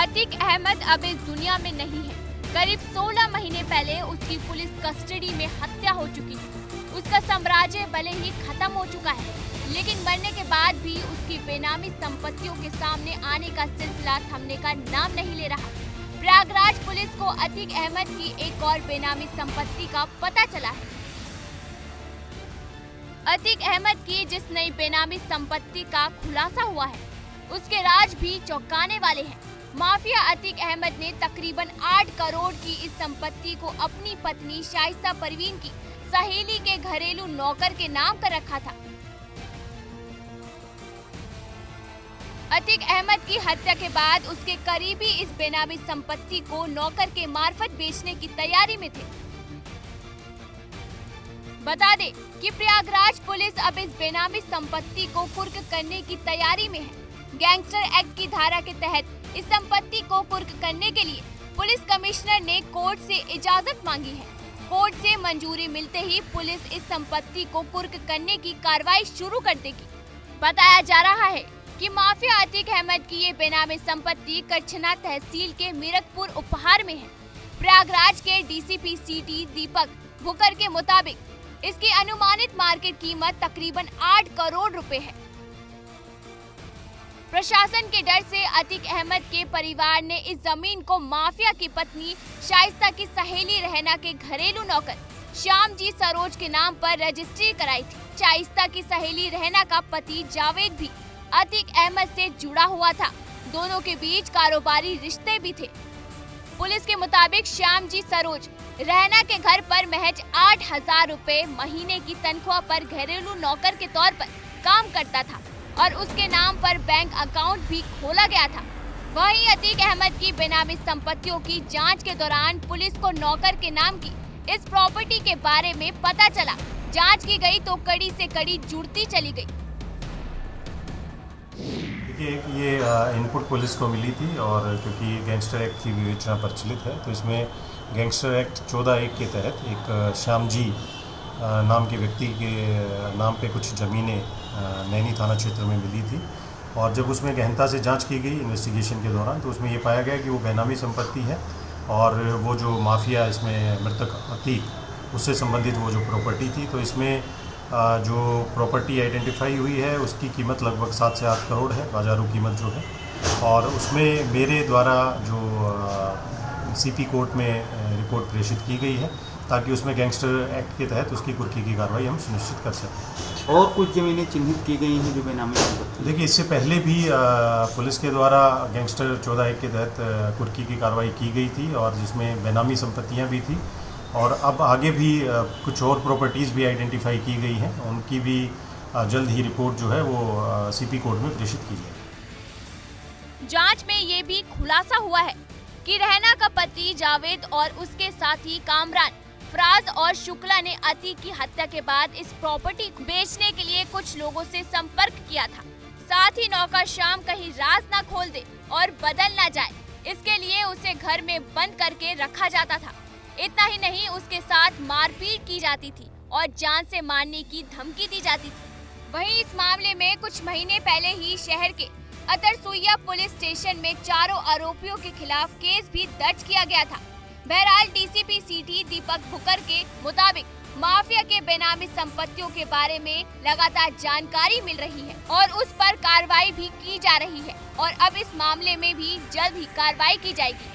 अतीक अहमद अब इस दुनिया में नहीं है। करीब 16 महीने पहले उसकी पुलिस कस्टडी में हत्या हो चुकी थी। उसका साम्राज्य भले ही खत्म हो चुका है, लेकिन मरने के बाद भी उसकी बेनामी संपत्तियों के सामने आने का सिलसिला थमने का नाम नहीं ले रहा। प्रयागराज पुलिस को अतीक अहमद की एक और बेनामी संपत्ति का पता चला है। अतीक अहमद की जिस नई बेनामी संपत्ति का खुलासा हुआ है, उसके राज भी चौंकाने वाले हैं। माफिया अतीक अहमद ने तकरीबन 8 करोड़ की इस संपत्ति को अपनी पत्नी शाइस्ता परवीन की सहेली के घरेलू नौकर के नाम कर रखा था। अतीक अहमद की हत्या के बाद उसके करीबी इस बेनामी संपत्ति को नौकर के मार्फत बेचने की तैयारी में थे। बता दें कि प्रयागराज पुलिस अब इस बेनामी संपत्ति को कुर्क करने की तैयारी में है। गैंगस्टर एक्ट की धारा के तहत इस संपत्ति को कुर्क करने के लिए पुलिस कमिश्नर ने कोर्ट से इजाजत मांगी है। कोर्ट से मंजूरी मिलते ही पुलिस इस संपत्ति को कुर्क करने की कार्रवाई शुरू कर देगी। बताया जा रहा है कि माफिया अतीक अहमद की ये बेनामी संपत्ति करछना तहसील के मीरकपुर उपहार में है। प्रयागराज के डीसीपी सिटी दीपक भुकर के मुताबिक इसकी अनुमानित मार्केट कीमत तकरीबन 8 करोड़ रुपए है। प्रशासन के डर से अतीक अहमद के परिवार ने इस जमीन को माफिया की पत्नी शाइस्ता की सहेली रहना के घरेलू नौकर श्यामजी सरोज के नाम पर रजिस्ट्री कराई थी। शाइस्ता की सहेली रहना का पति जावेद भी अतीक अहमद से जुड़ा हुआ था। दोनों के बीच कारोबारी रिश्ते भी थे। पुलिस के मुताबिक श्यामजी सरोज रहना के घर पर महज 8,000 रुपए महीने की तनख्वाह पर घरेलू नौकर के तौर पर काम करता था और उसके नाम पर बैंक अकाउंट भी खोला गया था। वहीं अतीक अहमद की बेनामी संपत्तियों की जांच के दौरान पुलिस को नौकर के नाम की इस प्रॉपर्टी के बारे में पता चला। जांच की गई तो कड़ी से कड़ी जुड़ती चली गई। देखिए, ये इनपुट पुलिस को मिली थी और क्योंकि गैंगस्टर एक्ट की विवेचना प्रचलित है, तो इसमें गैंगस्टर एक्ट 14(1) के तहत एक श्यामजी नाम के व्यक्ति के नाम पे कुछ ज़मीनें नैनी थाना क्षेत्र में मिली थी और जब उसमें गहनता से जांच की गई इन्वेस्टिगेशन के दौरान, तो उसमें ये पाया गया कि वो बेनामी संपत्ति है और वो जो माफिया इसमें मृतक अतीक उससे संबंधित वो जो प्रॉपर्टी थी, तो इसमें जो प्रॉपर्टी आइडेंटिफाई हुई है उसकी कीमत लगभग 7 से 8 करोड़ है, बाजारू कीमत जो है। और उसमें मेरे द्वारा जो सीपी कोर्ट में रिपोर्ट प्रेषित की गई है ताकि उसमें गैंगस्टर एक्ट के तहत उसकी कुर्की की कार्रवाई हम सुनिश्चित कर सकें। और कुछ ज़मीनें चिन्हित की गई हैं जो बेनामी संपत्ति। देखिए, इससे पहले भी पुलिस के द्वारा गैंगस्टर 14(1) के तहत कुर्की की कार्रवाई की गई थी और जिसमें बेनामी संपत्तियां भी थी और अब आगे भी कुछ और प्रॉपर्टीज़ भी आइडेंटिफाई की गई हैं। उनकी भी जल्द ही रिपोर्ट जो है वो सीपी कोर्ट में प्रेषित की जाएगी। जांच में ये भी खुलासा हुआ है कि रहना का पति जावेद और उसके साथी कामरान फराज और शुक्ला ने अतीक की हत्या के बाद इस प्रॉपर्टी को बेचने के लिए कुछ लोगों से संपर्क किया था। साथ ही नौकर शाम कहीं राज ना खोल दे और बदल ना जाए, इसके लिए उसे घर में बंद करके रखा जाता था। इतना ही नहीं, उसके साथ मारपीट की जाती थी और जान से मारने की धमकी दी जाती थी। वहीं इस मामले में कुछ महीने पहले ही शहर के अतरसुइया पुलिस स्टेशन में चारों आरोपियों के खिलाफ केस भी दर्ज किया गया था। बहरहाल डीसीपी सिटी दीपक भुकर के मुताबिक माफिया के बेनामी संपत्तियों के बारे में लगातार जानकारी मिल रही है और उस पर कार्रवाई भी की जा रही है और अब इस मामले में भी जल्द ही कार्रवाई की जाएगी।